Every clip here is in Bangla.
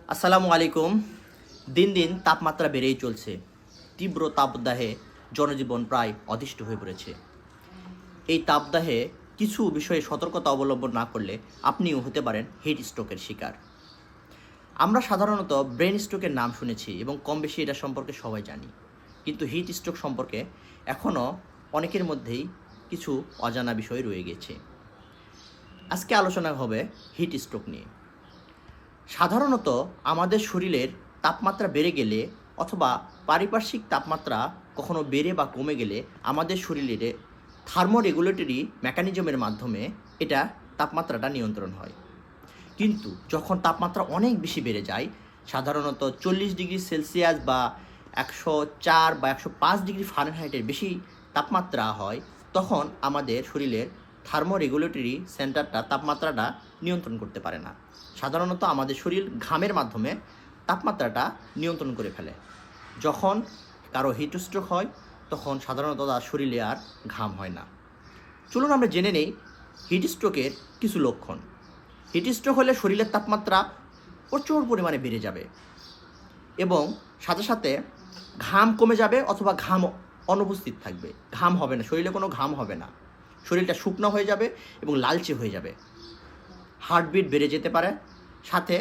আসসালামু আলাইকুম। দিন দিন তাপমাত্রা বেড়েই চলছে। তীব্র তাপদাহে জনজীবন প্রায় অতিষ্ঠ হয়ে পড়েছে। এই তাপদাহে কিছু বিষয়ে সতর্কতা অবলম্বন না করলে আপনিও হতে পারেন হিট স্ট্রোকের শিকার। আমরা সাধারণত ব্রেন স্ট্রোকের নাম শুনেছি এবং কম বেশি এটা সম্পর্কে সবাই জানি, কিন্তু হিট স্ট্রোক সম্পর্কে এখনও অনেকের মধ্যেই কিছু অজানা বিষয় রয়ে গেছে। আজকে আলোচনা হবে হিট স্ট্রোক নিয়ে। সাধারণত আমাদের শরীরের তাপমাত্রা বেড়ে গেলে অথবা পারিপার্শ্বিক তাপমাত্রা কখনো বেড়ে বা কমে গেলে আমাদের শরীরে থার্মোরেগুলেটরি মেকানিজমের মাধ্যমে এটা তাপমাত্রাটা নিয়ন্ত্রণ হয়। কিন্তু যখন তাপমাত্রা অনেক বেশি বেড়ে যায়, সাধারণত 40 ডিগ্রি সেলসিয়াস বা 104 বা 105 ডিগ্রি ফারেনহাইটের বেশি তাপমাত্রা হয়, তখন আমাদের শরীরের থার্মোরেগুলেটরি সেন্টারটা তাপমাত্রাটা নিয়ন্ত্রণ করতে পারে না। সাধারণত আমাদের শরীর ঘামের মাধ্যমে তাপমাত্রাটা নিয়ন্ত্রণ করে ফেলে। যখন কারো হিট স্ট্রোক হয় তখন সাধারণত তার শরীরে আর ঘাম হয় না। চলুন আমরা জেনে নেই হিট স্ট্রোকের কিছু লক্ষণ। হিট স্ট্রোক হলে শরীরের তাপমাত্রা প্রচুর পরিমাণে বেড়ে যাবে এবং সাথে সাথে ঘাম কমে যাবে অথবা ঘাম অনুপস্থিত থাকবে। ঘাম হবে না, শরীরে কোনো ঘাম হবে না, শরীরটা শুকনো হয়ে যাবে এবং লালচে হয়ে যাবে। হার্টবিট বেড়ে যেতে পারে, সাথে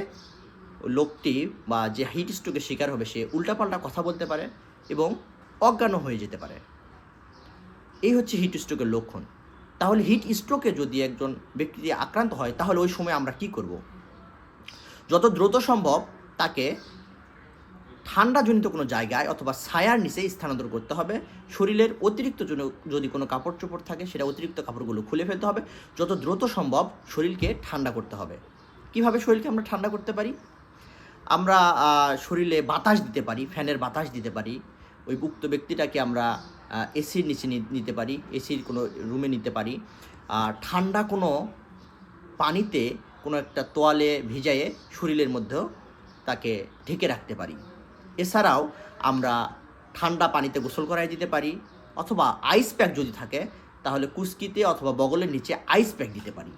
লোকটি বা যে হিট স্ট্রোকের শিকার হবে সে উল্টাপাল্টা কথা বলতে পারে এবং অজ্ঞানও হয়ে যেতে পারে। এই হচ্ছে হিট স্ট্রোকের লক্ষণ। তাহলে হিট স্ট্রোকে যদি একজন ব্যক্তি আক্রান্ত হয় তাহলে ওই সময় আমরা কি করব? যত দ্রুত সম্ভব তাকে ঠান্ডাজনিত কোনো জায়গায় অথবা ছায়ার নিচে স্থানান্তর করতে হবে। শরীরের অতিরিক্ত যদি কোনো কাপড় চোপড় থাকে সেটা অতিরিক্ত কাপড়গুলো খুলে ফেলতে হবে। যত দ্রুত সম্ভব শরীরকে ঠান্ডা করতে হবে। কিভাবে শরীরকে আমরা ঠান্ডা করতে পারি? আমরা শরীরে বাতাস দিতে পারি, ফ্যানের বাতাস দিতে পারি। ওই উক্ত ব্যক্তিটাকে আমরা এসির নিচে নিতে পারি, এসির কোনো রুমে নিতে পারি। ঠান্ডা কোনো পানিতে কোনো একটা তোয়ালে ভিজায়ে শরীরের মধ্যেও তাকে ঢেকে রাখতে পারি। এছাড়াও আমরা ঠান্ডা পানিতে গোসল করাই দিতে পারি, অথবা আইস প্যাক যদি থাকে তাহলে কুস্কিতে অথবা বগলের নিচে আইস প্যাক দিতে পারি।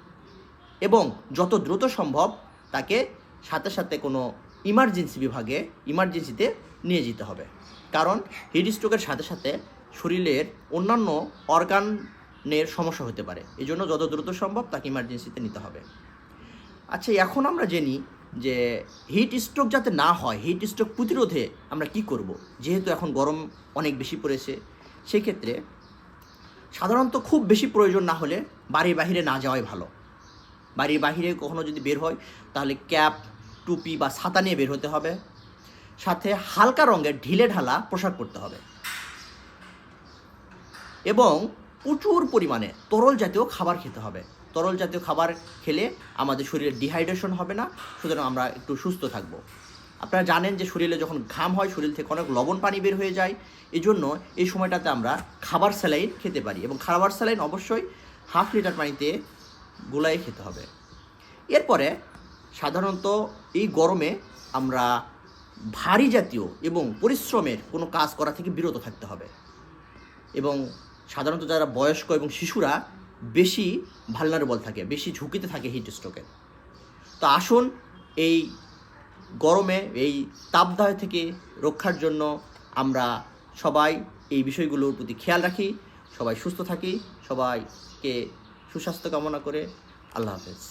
এবং যত দ্রুত সম্ভব তাকে সাথে সাথে কোনো ইমার্জেন্সিতে নিয়ে যেতে হবে। কারণ হিট স্ট্রোকের সাথে সাথে শরীরের অন্যান্য অর্গানের সমস্যা হতে পারে। এই জন্য যত দ্রুত সম্ভব তাকে ইমার্জেন্সিতে নিতে হবে। আচ্ছা, এখন আমরা জানি যে হিট স্ট্রোক যাতে না হয়, হিট স্ট্রোক প্রতিরোধে আমরা কি করব? যেহেতু এখন গরম অনেক বেশি পড়েছে, সেক্ষেত্রে সাধারণত খুব বেশি প্রয়োজন না হলে বাড়ির বাহিরে না যাওয়াই ভালো। বাড়ির বাহিরে কখনো যদি বের হয় তাহলে ক্যাপ, টুপি বা ছাতা নিয়ে বের হতে হবে। সাথে হালকা রঙের ঢিলে ঢালা পোশাক পরতে হবে এবং প্রচুর পরিমাণে তরল জাতীয় খাবার খেতে হবে। তরল জাতীয় খাবার খেলে আমাদের শরীরে ডিহাইড্রেশন হবে না, সুতরাং আমরা একটু সুস্থ থাকব। আপনারা জানেন যে শরীরে যখন ঘাম হয় শরীর থেকে অনেক লবণ পানি বের হয়ে যায়। এই জন্য এই সময়টাতে আমরা খাবার স্যালাইন খেতে পারি এবং খাবার স্যালাইন অবশ্যই 1/2 লিটার পানিতে গোলায় খেতে হবে। এরপরে সাধারণত এই গরমে আমরা ভারী জাতীয় এবং পরিশ্রমের কোনো কাজ করা থেকে বিরত থাকতে হবে এবং সাধারণত যারা বয়স্ক এবং শিশুরা বেশি ভালনারেবল থাকে, বেশি ঝুঁকিতে থাকে হিট স্ট্রোকের। তো আসুন এই গরমে এই তাপদাহ থেকে রক্ষার জন্য আমরা সবাই এই বিষয়গুলোর প্রতি খেয়াল রাখি, সবাই সুস্থ থাকি। সবাইকে সুস্বাস্থ্য কামনা করে আল্লাহ হাফেজ।